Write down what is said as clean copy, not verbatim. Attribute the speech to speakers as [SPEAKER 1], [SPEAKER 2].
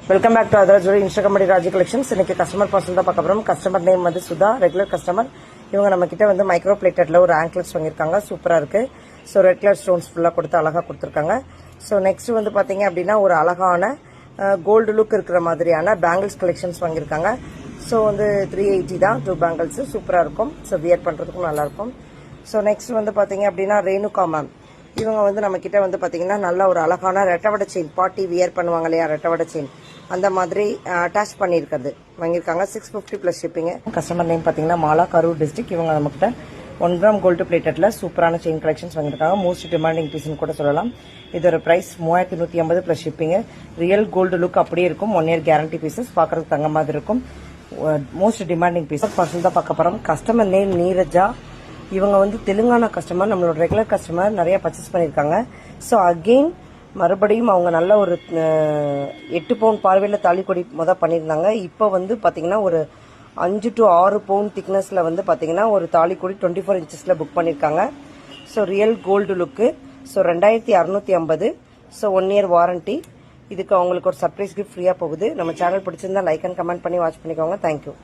[SPEAKER 1] Welcome back to other jewellery Instagram Raji collections. இன்னைக்கு customer person தான் பார்க்க போறோம். கஸ்டமர் நேம் வந்து சுதா, ரெகுலர் கஸ்டமர். இவங்க நம்ம கிட்ட வந்து மைக்ரோ பிளேட்டட்ல ஒரு ஆங்க்லெட்ஸ் வாங்கியிருக்காங்க. சூப்பரா இருக்கு. ஸோ ரெட் கலர் ஸ்டோன்ஸ் ஃபுல்லா கொடுத்து அழகா கொடுத்துருக்காங்க. ஸோ நெக்ஸ்ட் வந்து பாத்தீங்க அப்படின்னா ஒரு அழகான கோல்டு லுக் இருக்கிற மாதிரியான பேங்கிள்ஸ் கலெக்ஷன்ஸ் வாங்கியிருக்காங்க. ஸோ வந்து 380 தான் 2 பேங்கிள்ஸ். சூப்பரா இருக்கும். ஸோ வியர் பண்றதுக்கும் நல்லா இருக்கும். ஸோ நெக்ஸ்ட் வந்து பாத்தீங்க அப்படின்னா ரேணுகா மேம். இவங்க வந்து நம்ம கிட்ட வந்து பாத்தீங்கன்னா நல்ல ஒரு அழகான ரெட்டவடை செயின், பார்ட்டி வியர் பண்ணுவாங்க இல்லையா, ரெட்டவடை செயின் அந்த மாதிரி அட்டாச் பண்ணியிருக்கிறது வாங்கியிருக்காங்க. 650 பிளஸ் ஷிப்பிங். கஸ்டமர் நேம் பாத்தீங்கன்னா மாலா, கரூர் டிஸ்ட்ரிக்ட். இவங்க நம்ம கிட்ட 1 கிராம் கோல்டு பிளேட்டட்ல சூப்பரான செயின் கலெக்ஷன்ஸ் வாங்கியிருக்காங்க. மோஸ்ட் டிமாண்டிங் பீஸ்னு கூட சொல்லலாம். இதோட price 3150 plus shipping. Real gold look அப்படியே இருக்கும். 1 இயர் கேரண்டி பீசஸ். பாக்குறதுக்கு தங்க மாதிரி இருக்கும். மோஸ்ட் டிமாண்டிங் பீசஸ் பர்சன் தான் பார்க்க போறோம். Customer name Neeraja. இவங்க வந்து தெலுங்கானா கஸ்டமர், நம்மளோட ரெகுலர் கஸ்டமர், நிறைய பர்ச்சேஸ் பண்ணியிருக்காங்க. ஸோ அகெயின் மறுபடியும் அவங்க நல்ல ஒரு 8 பவுன் பார்வையில் தாலிக்கொடி பண்ணியிருந்தாங்க. இப்போ வந்து பார்த்தீங்கன்னா ஒரு 5 to 6 பவுன் திக்னஸில் வந்து பார்த்தீங்கன்னா ஒரு தாலிக்கொடி 24 இன்ச்சஸில் புக் பண்ணியிருக்காங்க. ஸோ ரியல் கோல்டு லுக்கு. ஸோ 2650. So 1 year warranty. இதுக்கு அவங்களுக்கு ஒரு சர்ப்ரைஸ் கிஃப்ட் ஃப்ரீயாக போகுது. நம்ம சேனல் பிடிச்சிருந்தா லைக் அண்ட் கமெண்ட் பண்ணி வாட்ச் பண்ணிக்கோங்க. தேங்க்யூ.